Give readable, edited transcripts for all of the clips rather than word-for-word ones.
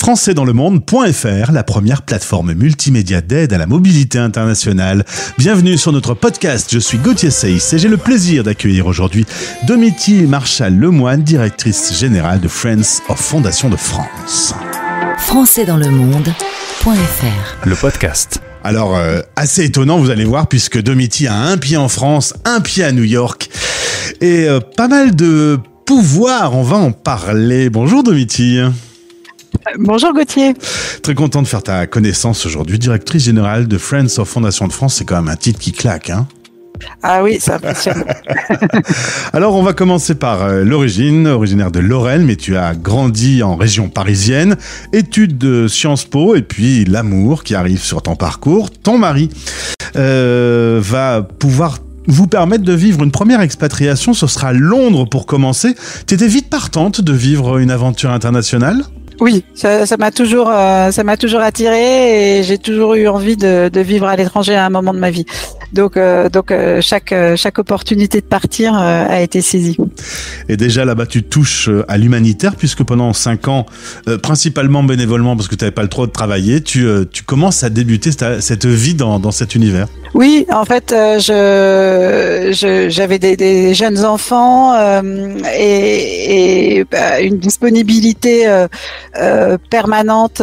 françaisdanslemonde.fr, la première plateforme multimédia d'aide à la mobilité internationale. Bienvenue sur notre podcast, je suis Gauthier Seyss et j'ai le plaisir d'accueillir aujourd'hui Domitille Marchal-Lemoine, directrice générale de Friends of Fondation de France. françaisdanslemonde.fr, le podcast. Alors, assez étonnant, vous allez voir, puisque Domitille a un pied en France, un pied à New York, et pas mal de pouvoir, on va en parler. Bonjour Domitille. Bonjour Gauthier. Très content de faire ta connaissance aujourd'hui, directrice générale de Friends of Fondation de France, c'est quand même un titre qui claque, hein. Ah oui, ça impressionne. Alors, on va commencer par l'origine, originaire de Lorraine, mais tu as grandi en région parisienne, études de Sciences Po, et puis l'amour qui arrive sur ton parcours. Ton mari va pouvoir vous permettre de vivre une première expatriation, ce sera Londres pour commencer. Tu étais vite partante de vivre une aventure internationale ? Oui, ça m'a toujours attiré et j'ai toujours eu envie de vivre à l'étranger à un moment de ma vie. Donc chaque opportunité de partir a été saisie. Et déjà là-bas, tu touches à l'humanitaire puisque pendant 5 ans, principalement bénévolement parce que tu n'avais pas le droit de travailler, tu commences à débuter cette vie dans cet univers. Oui, en fait, j'avais des jeunes enfants et une disponibilité permanente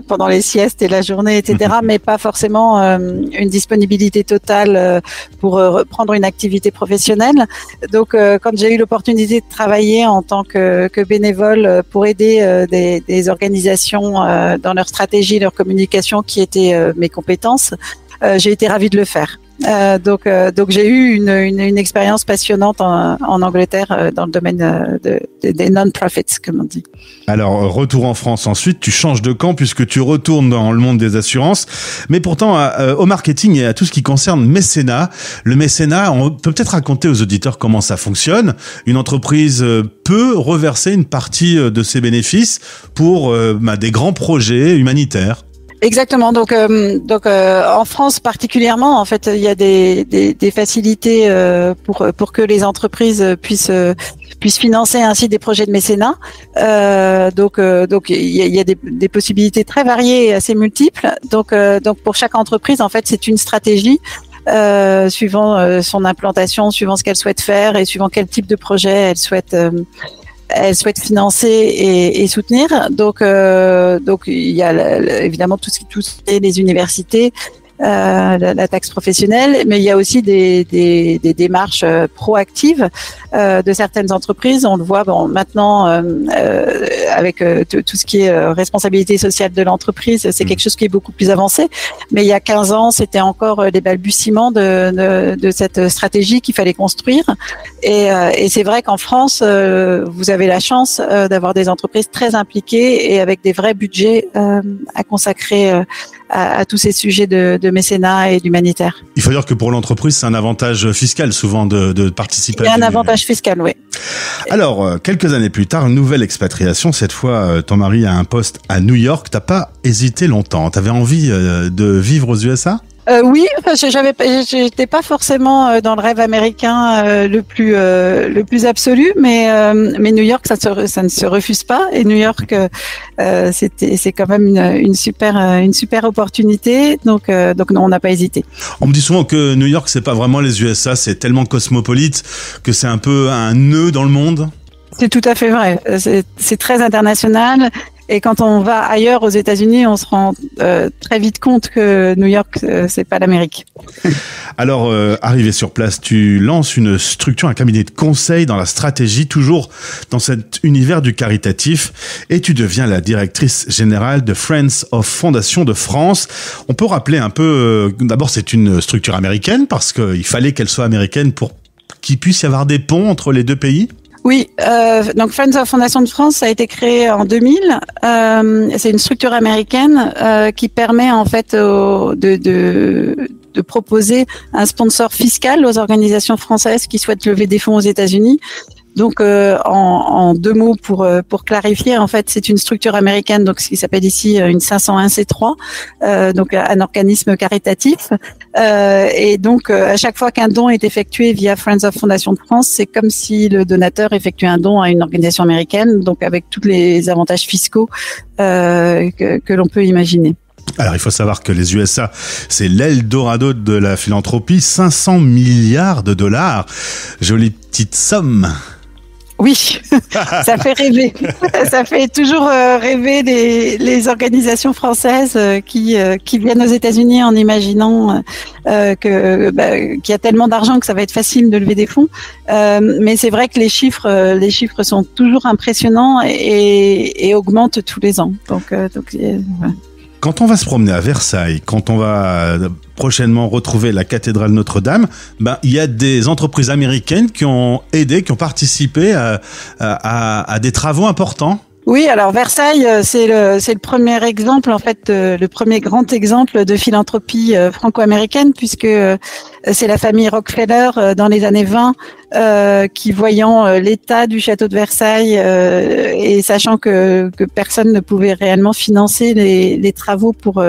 pendant les siestes et la journée, etc. Mais pas forcément une disponibilité totale pour reprendre une activité professionnelle. Donc, quand j'ai eu l'opportunité de travailler en tant que bénévole pour aider des organisations dans leur stratégie, leur communication, qui étaient mes compétences, j'ai été ravie de le faire. Donc j'ai eu une expérience passionnante en Angleterre dans le domaine des non-profits, comme on dit. Alors, retour en France ensuite, tu changes de camp puisque tu retournes dans le monde des assurances, mais pourtant au marketing et à tout ce qui concerne mécénat. Le mécénat, on peut peut-être raconter aux auditeurs comment ça fonctionne. Une entreprise peut reverser une partie de ses bénéfices pour des grands projets humanitaires. Exactement. Donc en France particulièrement, en fait, il y a des facilités pour que les entreprises puissent financer ainsi des projets de mécénat. Donc il y a des possibilités très variées et assez multiples. Donc pour chaque entreprise, en fait, c'est une stratégie. Suivant son implantation, suivant ce qu'elle souhaite faire et suivant quel type de projet elle souhaite financer et soutenir. Donc il y a évidemment tout ce qui est les universités, la taxe professionnelle, mais il y a aussi des démarches proactives de certaines entreprises. On le voit maintenant avec tout ce qui est responsabilité sociale de l'entreprise, c'est quelque chose qui est beaucoup plus avancé. Mais il y a 15 ans, c'était encore les balbutiements de cette stratégie qu'il fallait construire. Et c'est vrai qu'en France, vous avez la chance d'avoir des entreprises très impliquées et avec des vrais budgets à consacrer à tous ces sujets de mécénat et d'humanitaire. Il faut dire que pour l'entreprise, c'est un avantage fiscal souvent de participer. Il y a un avantage fiscal, oui. Alors, quelques années plus tard, une nouvelle expatriation. Cette fois, ton mari a un poste à New York. T'as pas hésité longtemps. T'avais envie de vivre aux USA ? Oui, j'étais pas forcément dans le rêve américain le plus absolu, mais New York ça ne se refuse pas, et New York c'est quand même une super opportunité, donc non, on n'a pas hésité. On me dit souvent que New York c'est pas vraiment les USA, c'est tellement cosmopolite que c'est un peu un nœud dans le monde. C'est tout à fait vrai, c'est très international. Et quand on va ailleurs aux États-Unis, on se rend très vite compte que New York, c'est pas l'Amérique. Alors, arrivé sur place, tu lances une structure, un cabinet de conseil dans la stratégie, toujours dans cet univers du caritatif, et tu deviens la directrice générale de Friends of Fondation de France. On peut rappeler un peu, d'abord c'est une structure américaine, parce qu'il fallait qu'elle soit américaine pour qu'il puisse y avoir des ponts entre les deux pays. Oui, donc Friends of Fondation de France a été créé en 2000. C'est une structure américaine qui permet en fait de proposer un sponsor fiscal aux organisations françaises qui souhaitent lever des fonds aux États-Unis. Donc, en deux mots pour clarifier, en fait, c'est une structure américaine, donc ce qui s'appelle ici une 501c3, donc un organisme caritatif. Et donc, à chaque fois qu'un don est effectué via Friends of Fondation de France, c'est comme si le donateur effectuait un don à une organisation américaine, donc avec tous les avantages fiscaux que l'on peut imaginer. Alors, il faut savoir que les USA, c'est l'Eldorado de la philanthropie, 500 milliards de dollars. Jolie petite somme. Oui, ça fait rêver. Ça fait toujours rêver les organisations françaises qui viennent aux États-Unis en imaginant qu'il y a tellement d'argent que ça va être facile de lever des fonds. Mais c'est vrai que les chiffres sont toujours impressionnants et augmentent tous les ans. Donc voilà. Quand on va se promener à Versailles, quand on va prochainement retrouver la cathédrale Notre-Dame, il y a des entreprises américaines qui ont aidé, qui ont participé à des travaux importants. Oui, alors Versailles, c'est le premier exemple, en fait, le premier grand exemple de philanthropie franco-américaine, puisque c'est la famille Rockefeller dans les années 20 qui, voyant l'état du château de Versailles et sachant que personne ne pouvait réellement financer les travaux pour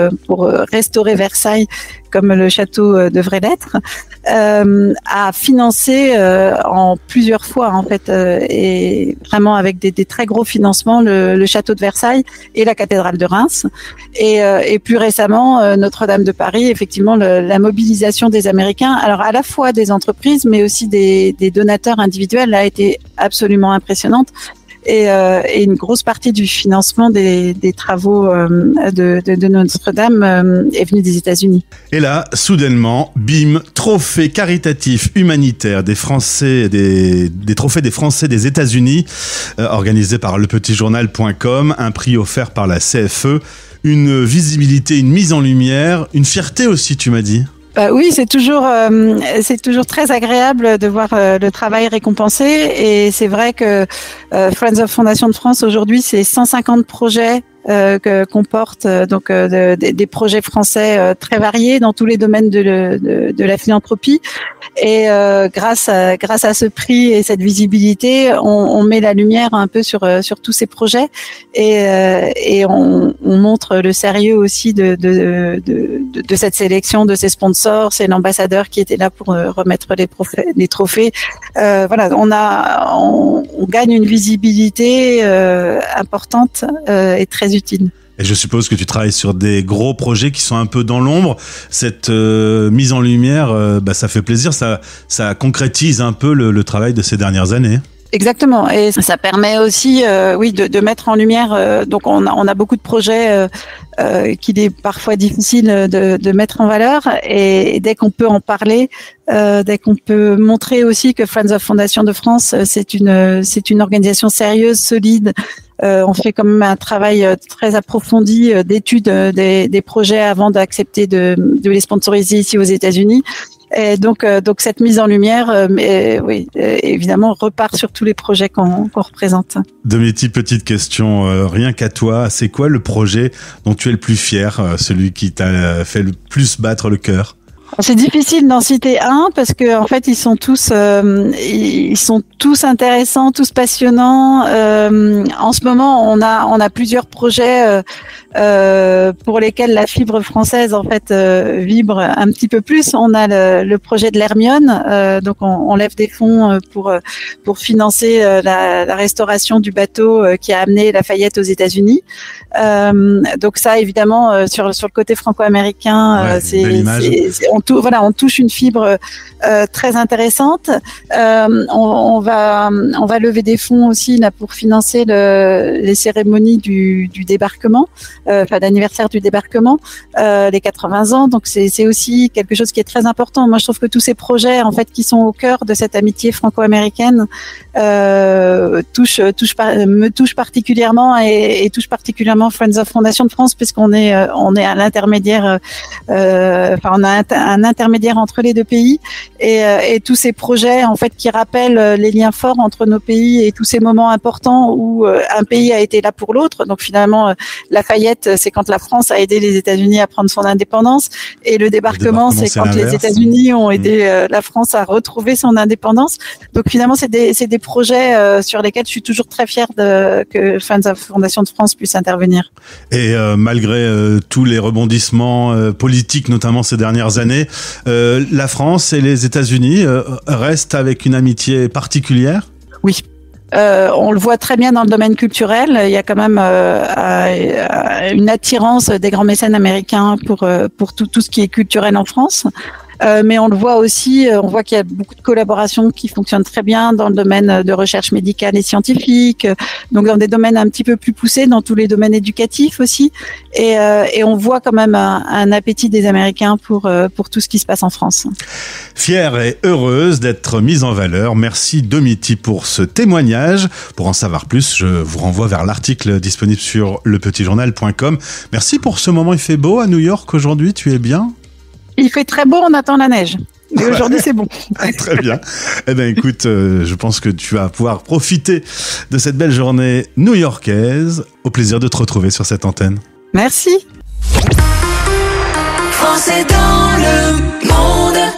restaurer Versailles comme le château devrait l'être, a financé en plusieurs fois en fait et vraiment avec des très gros financements le château de Versailles et la cathédrale de Reims et plus récemment Notre-Dame de Paris. Effectivement, la mobilisation des Américains, alors à la fois des entreprises mais aussi des donateurs individuels, a été absolument impressionnante. Et une grosse partie du financement des travaux de Notre-Dame est venue des États-Unis. Et là, soudainement, bim, trophée caritatif humanitaire des Français, des trophées des Français des États-Unis, organisé par lepetitjournal.com, un prix offert par la CFE, une visibilité, une mise en lumière, une fierté aussi, tu m'as dit. Oui, c'est toujours très agréable de voir le travail récompensé et c'est vrai que Friends of Fondation de France aujourd'hui, c'est 150 projets que comporte des projets français très variés dans tous les domaines de la philanthropie et grâce à ce prix et cette visibilité, on met la lumière un peu sur tous ces projets et on montre le sérieux aussi de cette sélection de ces sponsors. C'est l'ambassadeur qui était là pour remettre les trophées. Voilà, on gagne une visibilité importante et très utile. Et je suppose que tu travailles sur des gros projets qui sont un peu dans l'ombre. Cette mise en lumière, ça fait plaisir, ça concrétise un peu le travail de ces dernières années. Exactement, et ça permet aussi, de mettre en lumière. Donc, on a beaucoup de projets qu'il est parfois difficile de mettre en valeur, et dès qu'on peut en parler, dès qu'on peut montrer aussi que Friends of Fondation de France, c'est une organisation sérieuse, solide. On fait quand même un travail très approfondi d'étude des projets avant d'accepter de les sponsoriser ici aux États-Unis. Et donc cette mise en lumière, évidemment, repart sur tous les projets qu'on représente. Domitille, petite question, rien qu'à toi, c'est quoi le projet dont tu es le plus fier, celui qui t'a fait le plus battre le cœur ? C'est difficile d'en citer un parce que en fait ils sont tous intéressants, tous passionnants. En ce moment, on a plusieurs projets pour lesquels la fibre française en fait vibre un petit peu plus. On a le projet de l'Hermione, donc on lève des fonds pour financer la restauration du bateau qui a amené Lafayette aux États-Unis. Donc ça, évidemment, sur le côté franco-américain, on touche une fibre très intéressante. On va lever des fonds aussi là pour financer les cérémonies du débarquement, d'anniversaire du débarquement, les 80 ans. Donc c'est aussi quelque chose qui est très important. Moi, je trouve que tous ces projets en fait qui sont au cœur de cette amitié franco-américaine me touchent particulièrement et touchent particulièrement Friends of Fondation de France, puisqu'on est à l'intermédiaire. On a un intermédiaire entre les deux pays et tous ces projets en fait qui rappellent les liens forts entre nos pays et tous ces moments importants où un pays a été là pour l'autre. Donc finalement, Lafayette, c'est quand la France a aidé les États-Unis à prendre son indépendance, et le débarquement, c'est quand les États-Unis ont aidé la France à retrouver son indépendance. Donc finalement, c'est des projets sur lesquels je suis toujours très fière que la Fondation de France puisse intervenir. Et malgré tous les rebondissements politiques, notamment ces dernières années, la France et les États-Unis restent avec une amitié particulière ? Oui. On le voit très bien dans le domaine culturel. Il y a quand même une attirance des grands mécènes américains pour tout ce qui est culturel en France. Mais on le voit aussi, on voit qu'il y a beaucoup de collaborations qui fonctionnent très bien dans le domaine de recherche médicale et scientifique, donc dans des domaines un petit peu plus poussés, dans tous les domaines éducatifs aussi. Et on voit quand même un appétit des Américains pour tout ce qui se passe en France. Fière et heureuse d'être mise en valeur. Merci Domiti pour ce témoignage. Pour en savoir plus, je vous renvoie vers l'article disponible sur lepetitjournal.com. Merci pour ce moment. Il fait beau à New York aujourd'hui, tu es bien ? Il fait très beau, on attend la neige. Mais aujourd'hui, c'est bon. Très bien. Eh bien, écoute, je pense que tu vas pouvoir profiter de cette belle journée new-yorkaise. Au plaisir de te retrouver sur cette antenne. Merci. Français dans le monde.